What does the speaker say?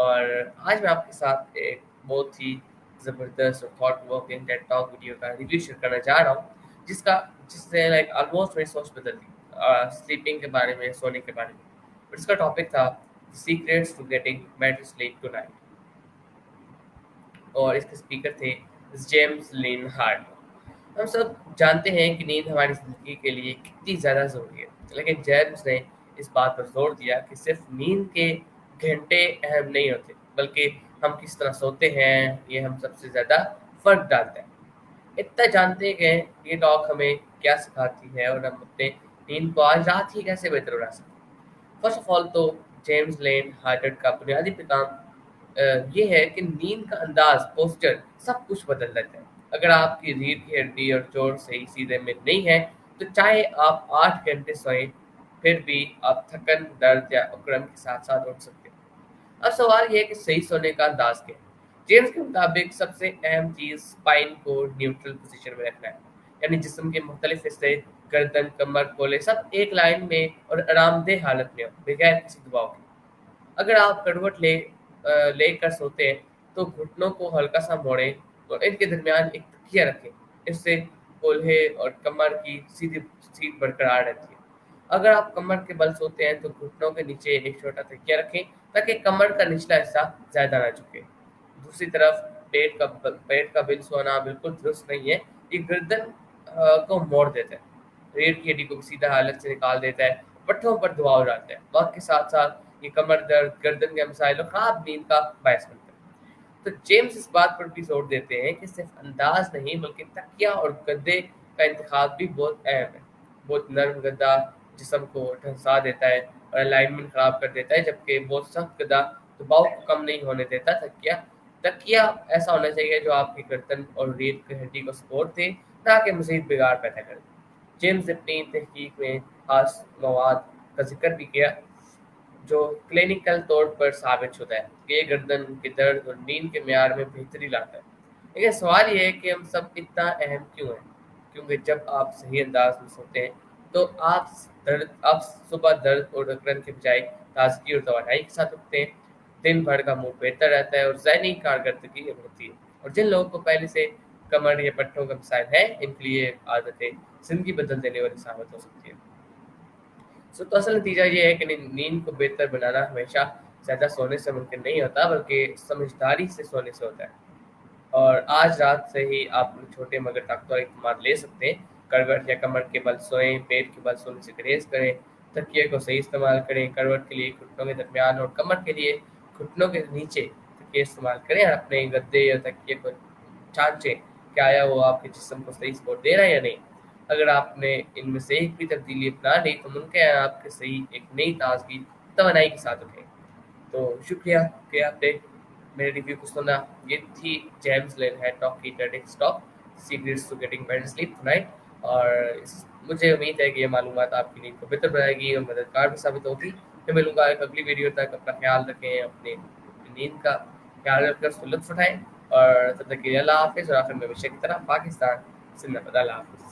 اور آج میں آپ کے ساتھ ایک بہت ہی زبردست اور تھاٹ پرووکنگ ٹیڈ ٹاک ویڈیو کا ریویو شیئر کرنا چاہ رہا ہوں جس سے لائک آلموسٹ میری سوچ بدل دی سلیپنگ کے بارے میں، سونے کے بارے میں. اور اس کا ٹاپک تھا secrets to getting better sleep tonight, اور اس کے اسپیکر تھے جیمز لین ہارٹ. ہم سب جانتے ہیں کہ نیند ہماری زندگی کے لیے کتنی زیادہ ضروری ہے، لیکن جیمز نے اس بات پر زور دیا کہ صرف نیند کے گھنٹے اہم نہیں ہوتے، بلکہ ہم کس طرح سوتے ہیں یہ ہم سب سے زیادہ فرق ڈالتا ہے. اتنا جانتے ہیں کہ یہ ٹاک ہمیں کیا سکھاتی ہے اور ہم اپنے نیند کو آج رات ہی کیسے بہتر بنا سکتے ہیں. فرسٹ آف آل تو جیمز لین ہارٹڈ کا بنیادی پیغام یہ ہے کہ نیند کا انداز، پوسچر سب کچھ بدل دیتا ہے. اگر آپ کی ریڑھ کی ہڈی اور جوڑ صحیح سیدھے میں نہیں ہے تو چاہے آپ 8 گھنٹے سوئیں پھر بھی آپ تھکن، درد یا اکڑن کے ساتھ ساتھ اٹھ سکتے ہیں. اب سوال یہ ہے کہ صحیح سونے کا انداز کیا ہے. جیمز کے مطابق سب سے اہم چیز اسپائن کو نیوٹرل پوزیشن میں رکھنا ہے، یعنی جسم کے مختلف حصے، گردن، کمر، کولے سب ایک لائن میں اور آرام دہ حالت میں ہو، بغیر کسی دباؤ کے. اگر آپ کروٹ لے کر سوتے ہیں تو گھٹنوں کو ہلکا سا موڑیں اور ان کے درمیان ایک تکیہ رکھیں. اس سے کولہے اور کمر کی سیدھ برقرار رہتی ہے. اگر آپ کمر کے بل سوتے ہیں تو گھٹنوں کے نیچے ایک چھوٹا تکیہ رکھیں تاکہ کمر کا نچلا حصہ زیادہ نہ جھکے. دوسری طرف پیٹ کا بل سونا بالکل درست نہیں ہے. یہ گردن کو موڑ دیتا ہے، ریڑھ کی ہڈی کو سیدھا حالت سے نکال دیتا ہے، پٹھوں پر دباؤ ڈالتا ہے. وقت کے ساتھ ساتھ یہ کمر درد، گردن کے مسائل اور خراب نیند کا باعث بنتا ہے. تو جیمز اس بات پر بھی زور دیتے ہیں کہ صرف انداز نہیں بلکہ تکیہ اور گدے کا انتخاب بھی بہت اہم ہے. بہت نرم گدا جسم کو ڈھنسا دیتا ہے اور الائنمنٹ خراب کر دیتا ہے، جبکہ بہت سخت گدا دباؤ کو کم نہیں ہونے دیتا. تکیہ ایسا ہونا چاہیے جو آپ کی گردن اور ریڑھ کی ہڈی کو سپورٹ دے، نہ کہ مزید بگاڑ پیدا کرے. جیمز نے اپنی تحقیق میں خاص مواد کا ذکر بھی کیا جو کلینکل طور پر ثابت شدہ ہے کہ یہ گردن کے درد اور نیند کے معیار میں بہتری لاتا ہے. لیکن سوال یہ ہے کہ ہم سب اتنا اہم کیوں ہیں؟ کیونکہ جب آپ صحیح انداز میں سوتے ہیں تو آپ صبح درد اور اکڑن کے بجائے تازگی اور توانائی کے ساتھ اٹھتے ہیں. دن بھر کا موڈ بہتر رہتا ہے اور ذہنی کارکردگی بڑھتی ہے. اور جن لوگوں کو پہلے سے کمر یا پٹھوں کا مسائل ہے، ان کے لیے عادتیں زندگی بدل دینے والی ثابت ہو سکتی ہیں. تو اصل نتیجہ یہ ہے کہ نیند کو بہتر بنانا ہمیشہ زیادہ سونے سے ممکن نہیں ہوتا، بلکہ سمجھداری سے سونے سے ہوتا ہے. اور آج رات سے ہی آپ چھوٹے مگر طاقتور اقدامات لے سکتے ہیں. کروٹ یا کمر کے بل سوئیں، پیٹ کے بل سونے سے گریز کریں، تکیے کو صحیح استعمال کریں. کروٹ کے لیے گھٹنوں کے درمیان اور کمر کے لیے گھٹنوں کے نیچے تکیے استعمال کریں، اور اپنے گدے یا تکیے کو چانچیں کہ آیا وہ آپ کے جسم کو صحیح سپورٹ دے رہا ہے یا نہیں. اگر آپ نے ان میں سے ایک بھی تبدیلی اپنا لی تو ممکن ہے آپ کے صحیح ایک نئی تازگی، توانائی کے ساتھ اٹھیں. تو شکریہ کہ آپ نے میرے ریویو کو سنا. یہ تھی جیمز لین ہیڈ ٹاک کی TEDx talk, secrets to getting better sleep tonight. اور مجھے امید ہے کہ یہ معلومات آپ کی نیند کو بہتر بنائے گی اور مددگار بھی ثابت ہوگی. پھر ملوں گا ایک اگلی ویڈیو تک. اپنا خیال رکھیں، اپنی نیند کا خیال رکھ کر اس کو لطف اٹھائیں. اور تب تک کے لیے اللہ حافظ. اور آخر میں ہمیشہ کی طرح پاکستان زندہ باد. اللہ حافظ.